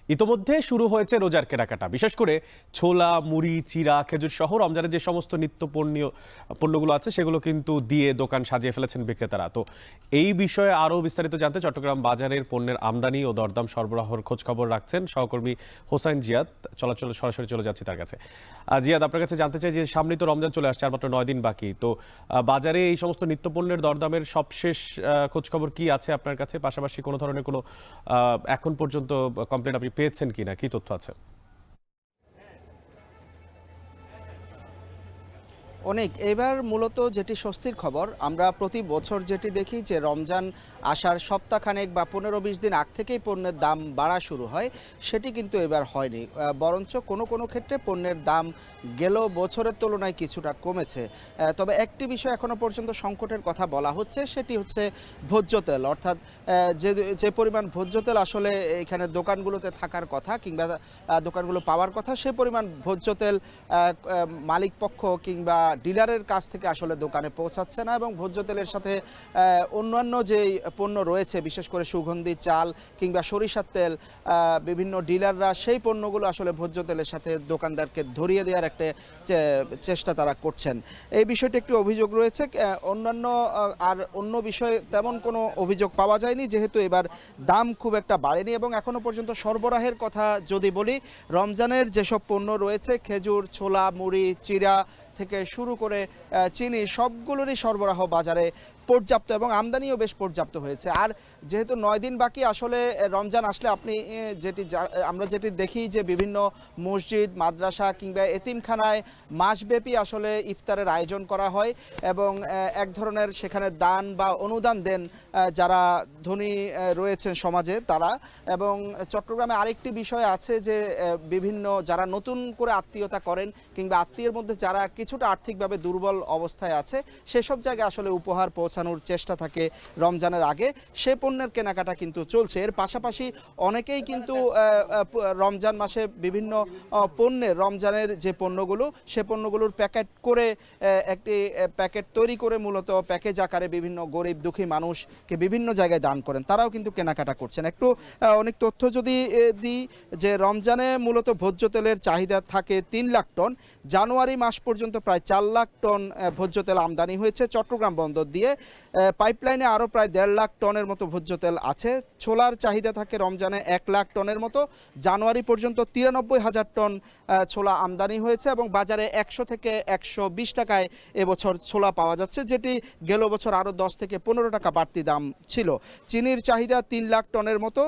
ইতোমধ্যে শুরু হয়েছে রোজার কেনাকাটা, বিশেষ করে ছোলা, মুড়ি, চিড়া, খেজুর সহ রমজানের যে সমস্ত পণ্যগুলো আছে সেগুলো কিন্তু দিয়ে দোকান সাজিয়ে ফেলেছেন বিক্রেতারা। তো এই বিষয়ে আরও বিস্তারিত জানতে চট্টগ্রাম বাজারের পণ্যের আমদানি ও দরদাম সরবরাহের খোঁজ খবর রাখছেন সহকর্মী হোসাইন জিয়াদ। চলাচল সরাসরি চলে যাচ্ছি তার কাছে। জিয়াদ, আপনার কাছে জানতে চাই যে সামনেই তো রমজান চলে আসছে, আর মাত্র 9 দিন বাকি। তো বাজারে এই সমস্ত নিত্যপণ্যের দরদামের সবশেষ খোঁজ খবর কি আছে আপনার কাছে? পাশাপাশি কোনো ধরনের কোনো এখন পর্যন্ত কমপ্লেন আপনি পেয়েছেন কিনা, কি তথ্য আছে? অনেক এবার মূলত যেটি স্বস্তির খবর, আমরা প্রতি বছর যেটি দেখি যে রমজান আসার সপ্তাহখানেক বা 15-20 দিন আগ থেকেই পণ্যের দাম বাড়া শুরু হয়, সেটি কিন্তু এবার হয়নি। বরঞ্চ কোনো কোনো ক্ষেত্রে পণ্যের দাম গেল বছরের তুলনায় কিছুটা কমেছে। তবে একটি বিষয় এখনো পর্যন্ত সংকটের কথা বলা হচ্ছে, সেটি হচ্ছে ভোজ্য তেল। অর্থাৎ যে যে পরিমাণ ভোজ্য তেল আসলে এখানে দোকানগুলোতে থাকার কথা কিংবা দোকানগুলো পাওয়ার কথা, সে পরিমাণ ভোজ্য তেল মালিক পক্ষ কিংবা ডিলারের কাছ থেকে আসলে দোকানে পৌঁছাচ্ছে না, এবং ভোজ্য তেলের সাথে অন্যান্য যেই পণ্য রয়েছে, বিশেষ করে সুগন্ধি চাল কিংবা সরিষার তেল, বিভিন্ন ডিলাররা সেই পণ্যগুলো আসলে ভোজ্য তেলের সাথে দোকানদারকে ধরিয়ে দেওয়ার একটা চেষ্টা তারা করছেন। এই বিষয়টি একটি অভিযোগ রয়েছে। অন্যান্য আর অন্য বিষয়ে তেমন কোনো অভিযোগ পাওয়া যায়নি, যেহেতু এবার দাম খুব একটা বাড়েনি। এবং এখনও পর্যন্ত সরবরাহের কথা যদি বলি, রমজানের যেসব পণ্য রয়েছে, খেজুর, ছোলা, মুড়ি, চিড়া থেকে শুরু করে চিনি, সবগুলোরই সরবরাহ বাজারে পর্যাপ্ত এবং আমদানিও বেশ পর্যাপ্ত হয়েছে। আর যেহেতু 9 দিন বাকি, আসলে রমজান আসলে আপনি আমরা যেটি দেখি যে বিভিন্ন মসজিদ, মাদ্রাসা কিংবা এতিমখানায় মাসব্যাপী আসলে ইফতারের আয়োজন করা হয়, এবং এক ধরনের সেখানে দান বা অনুদান দেন যারা ধনী রয়েছেন সমাজে তারা। এবং চট্টগ্রামে আরেকটি বিষয় আছে যে বিভিন্ন যারা নতুন করে আত্মীয়তা করেন কিংবা আত্মীয়ের মধ্যে যারা কিছুটা আর্থিকভাবে দুর্বল অবস্থায় আছে, সেসব জায়গায় আসলে উপহার পৌঁছানোর চেষ্টা থাকে রমজানের আগে। সে পণ্যের কেনাকাটা কিন্তু চলছে। এর পাশাপাশি অনেকেই কিন্তু রমজান মাসে বিভিন্ন পণ্যের, রমজানের যে পণ্যগুলো, সে পণ্যগুলোর প্যাকেট করে একটি প্যাকেট তৈরি করে মূলত প্যাকেজ আকারে বিভিন্ন গরিব দুঃখী মানুষকে বিভিন্ন জায়গায় দান করেন, তারাও কিন্তু কেনাকাটা করছেন। একটু অনেক তথ্য যদি দিই, যে রমজানে মূলত ভোজ্য তেলের চাহিদা থাকে 3 লাখ টন। জানুয়ারি মাস পর্যন্ত প্রায় 4 লাখ টন ভোজ্য তেল আমদানি হয়েছে চট্টগ্রাম বন্দর দিয়ে। পাইপলাইনে আরও প্রায় 1.5 লাখ টনের মতো ভোজ্য তেল আছে। ছোলার চাহিদা থাকে রমজানে 1 লাখ টনের মতো। জানুয়ারি পর্যন্ত 93,000 টন ছোলা আমদানি হয়েছে, এবং বাজারে 100 থেকে 120 টাকায় এবছর ছোলা পাওয়া যাচ্ছে, যেটি গেল বছর আরও 10 থেকে 15 টাকা বাড়তি দাম ছিল। চিনির চাহিদা 3 লাখ টনের মতো।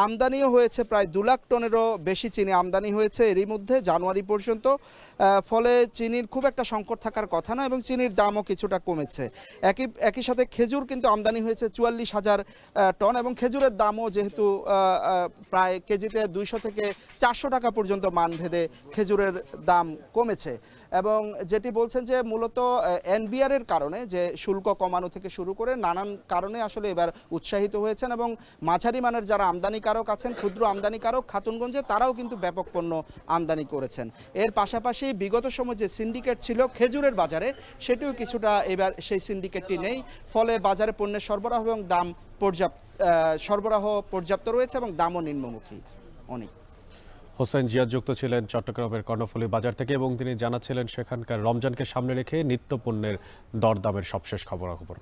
আমদানিও হয়েছে প্রায় 2 লাখ টনেরও বেশি চিনি আমদানি হয়েছে এরই মধ্যে জানুয়ারি পর্যন্ত। ফলে চিনির খুব একটা সংকট থাকার কথা না, এবং চিনির দামও কিছুটা কমেছে। একই সাথে খেজুর কিন্তু আমদানি হয়েছে 44,000 টন, এবং খেজুরের দামও যেহেতু প্রায় কেজিতে 200 থেকে 400 টাকা পর্যন্ত মানভেদে খেজুরের দাম কমেছে। এবং যেটি বলছেন যে মূলত এনবিআরের কারণে, যে শুল্ক কমানো থেকে শুরু করে নানান কারণে আসলে এবার উৎসাহিত হয়েছেন, এবং মাঝারি মানের যারা আমদানিকারক আছেন, ক্ষুদ্র আমদানিকারক খাতুনগঞ্জে, তারাও কিন্তু ব্যাপক পণ্য আমদানি করেছেন। এর পাশাপাশি বিগত সময় যে সিন্ডিকেট ছিল খেজুরের বাজারে, সেটিও কিছুটা এবার সেই সিন্ডিকেটটি নেই। ফলে বাজারে পণ্যের সরবরাহ এবং দাম পর্যাপ্ত রয়েছে, এবং দামও নিম্নমুখী। অনেক হোসেন জিয়াদ যুক্ত ছিলেন চট্টগ্রামের কর্ণফুলী বাজার থেকে, এবং তিনি জানাচ্ছিলেন সেখানকার রমজানকে সামনে রেখে নিত্যপণ্যের দরদামের সবশেষ খবরাখবর।